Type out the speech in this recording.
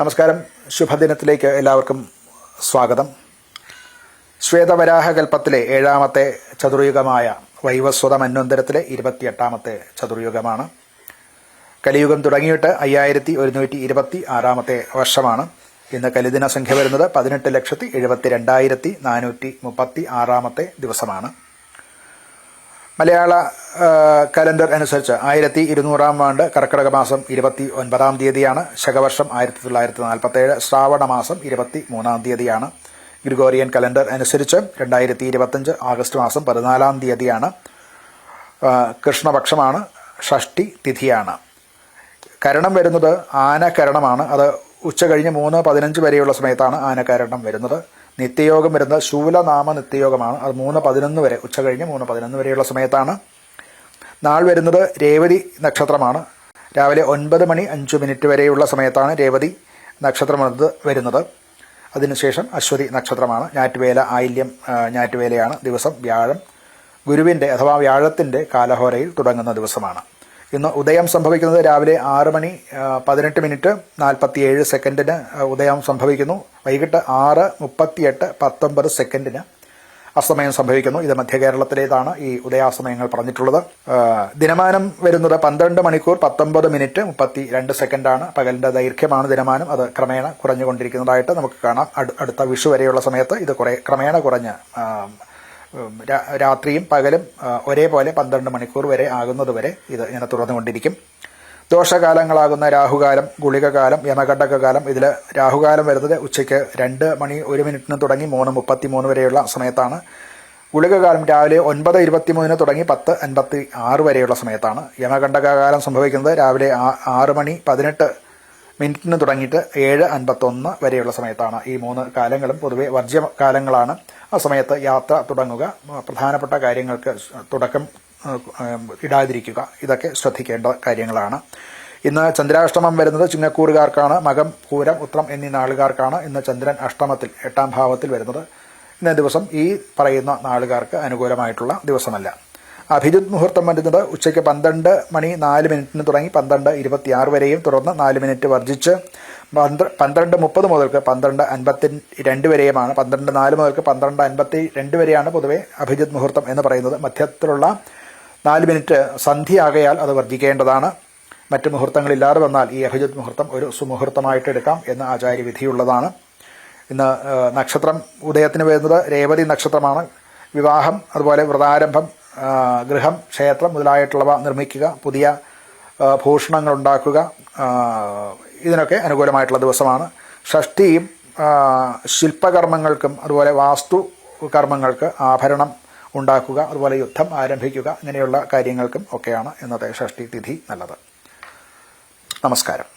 നമസ്കാരം. ശുഭദിനത്തിലേക്ക് എല്ലാവർക്കും സ്വാഗതം. ശ്വേതവരാഹകൽപ്പത്തിലെ 7ാമത്തെ ചതുർയുഗമായ വൈവസ്വത മന്വന്തരത്തിലെ 28ാമത്തെ ചതുർയുഗമാണ്. കലിയുഗം തുടങ്ങിയിട്ട് 5126ാമത്തെ വർഷമാണ്. ഇന്ന് കലിദിന സംഖ്യ വരുന്നത് 18,72,436ാമത്തെ ദിവസമാണ്. മലയാള കലണ്ടർ അനുസരിച്ച് 1200-ാം ആണ്ട് കർക്കിടക മാസം 29-ാം തീയതിയാണ്. ശകവർഷം 1947, ശ്രാവണ മാസം 23-ാം തീയതിയാണ്. ഗ്രിഗോറിയൻ കലണ്ടർ അനുസരിച്ച് 2025 ആഗസ്റ്റ് മാസം 14-ാം തീയതിയാണ്. കൃഷ്ണപക്ഷമാണ്. ഷഷ്ടി തിഥിയാണ്. കരണം വരുന്നത് ആനകരണമാണ്. അത് ഉച്ചകഴിഞ്ഞ് 3:15 വരെയുള്ള സമയത്താണ് ആനകരണം വരുന്നത്. നിത്യയോഗം വരുന്നത് ശൂലനാമ നിത്യയോഗമാണ്. അത് 3:11 വരെ, ഉച്ചകഴിഞ്ഞ് 3:11 വരെയുള്ള സമയത്താണ്. നാൾ വരുന്നത് രേവതി നക്ഷത്രമാണ്. രാവിലെ 9:05 വരെയുള്ള സമയത്താണ് രേവതി നക്ഷത്രം വരുന്നത്. അതിനുശേഷം അശ്വതി നക്ഷത്രമാണ്. ഞാറ്റുവേല ആയില്യം ഞാറ്റുവേലയാണ്. ദിവസം വ്യാഴം, ഗുരുവിൻ്റെ അഥവാ വ്യാഴത്തിൻ്റെ കാലഹോരയിൽ തുടങ്ങുന്ന ദിവസമാണ്. ഇന്ന് ഉദയം സംഭവിക്കുന്നത് രാവിലെ 6:18:47 ഉദയം സംഭവിക്കുന്നു. വൈകിട്ട് 6:38:19 അസ്തമയം സംഭവിക്കുന്നു. ഇത് മധ്യ കേരളത്തിലേതാണ് ഈ ഉദയാസ്തമയങ്ങൾ പറഞ്ഞിട്ടുള്ളത്. ദിനമാനം വരുന്നത് 12 മണിക്കൂർ 19 മിനിറ്റ് 32 ആണ്. പകലിന്റെ ദൈർഘ്യമാണ് ദിനമാനം. അത് ക്രമേണ കുറഞ്ഞുകൊണ്ടിരിക്കുന്നതായിട്ട് നമുക്ക് കാണാം. അടുത്ത വിഷു വരെയുള്ള സമയത്ത് ഇത് ക്രമേണ കുറഞ്ഞ് രാത്രിയും പകലും ഒരേപോലെ 12 മണിക്കൂർ വരെ ആകുന്നതുവരെ ഇത് ഇങ്ങനെ തുറന്നുകൊണ്ടിരിക്കും. ദോഷകാലങ്ങളാകുന്ന രാഹുകാലം, ഗുളികകാലം, യമകണ്ടകകാലം. ഇതിൽ രാഹുകാലം വരുന്നത് ഉച്ചയ്ക്ക് 2:01 തുടങ്ങി 3:33 വരെയുള്ള സമയത്താണ്. ഗുളികകാലം രാവിലെ 9:23 തുടങ്ങി 10:56 വരെയുള്ള സമയത്താണ്. യമകണ്ടകകാലം സംഭവിക്കുന്നത് രാവിലെ 6:18 തുടങ്ങിയിട്ട് 7:51 വരെയുള്ള സമയത്താണ്. ഈ 3 കാലങ്ങളും പൊതുവെ വർജ്യകാലങ്ങളാണ്. ആ സമയത്ത് യാത്ര തുടങ്ങുക, പ്രധാനപ്പെട്ട കാര്യങ്ങൾക്ക് തുടക്കം ഇടാതിരിക്കുക, ഇതൊക്കെ ശ്രദ്ധിക്കേണ്ട കാര്യങ്ങളാണ്. ഇന്ന് ചന്ദ്രാഷ്ടമം വരുന്നത് ചിങ്ങക്കൂറുകാർക്കാണ്. മകം, പൂരം, ഉത്രം എന്നീ നാളുകാർക്കാണ് ഇന്ന് ചന്ദ്രൻ അഷ്ടമത്തിൽ 8ാം ഭാവത്തിൽ വരുന്നത്. ഇന്നേ ദിവസം ഈ പറയുന്ന നാളുകാർക്ക് അനുകൂലമായിട്ടുള്ള ദിവസമല്ല. അഭിജിത് മുഹൂർത്തം വരുന്നത് ഉച്ചയ്ക്ക് 12:04 തുടങ്ങി 12:26 വരെയും തുടർന്ന് 4 മിനിറ്റ് വർജിച്ച് 12:30 മുതൽക്ക് 12:52 വരെയുമാണ്. 12:04 മുതൽക്ക് 12:52 വരെയാണ് പൊതുവെ അഭിജിത് മുഹൂർത്തം എന്ന് പറയുന്നത്. മധ്യത്തിലുള്ള 4 മിനിറ്റ് സന്ധ്യയാകയാൽ അത് വർജിക്കേണ്ടതാണ്. മറ്റ് മുഹൂർത്തങ്ങളില്ലാതെ വന്നാൽ ഈ അഭിജിത് മുഹൂർത്തം ഒരു സുമുഹൂർത്തമായിട്ട് എടുക്കാം എന്ന് ആചാര്യവിധിയുള്ളതാണ്. ഇന്ന് നക്ഷത്രം ഉദയത്തിന് വരുന്നത് രേവതി നക്ഷത്രമാണ്. വിവാഹം, അതുപോലെ വ്രതാരംഭം, ഗൃഹം, ക്ഷേത്രം മുതലായിട്ടുള്ളവ നിർമ്മിക്കുക, പുതിയ ഭൂഷണങ്ങൾ ഉണ്ടാക്കുക, ഇതിനൊക്കെ അനുകൂലമായിട്ടുള്ള ദിവസമാണ്. ഷഷ്ടിയും ശില്പകർമ്മങ്ങൾക്കും അതുപോലെ വാസ്തു കർമ്മങ്ങൾക്ക് ആഭരണം ഉണ്ടാക്കുക, അതുപോലെ യുദ്ധം ആരംഭിക്കുക, ഇങ്ങനെയുള്ള കാര്യങ്ങൾക്കും ഒക്കെയാണ് ഇന്നത്തെ ഷഷ്ടി തിഥി നല്ലത്. നമസ്കാരം.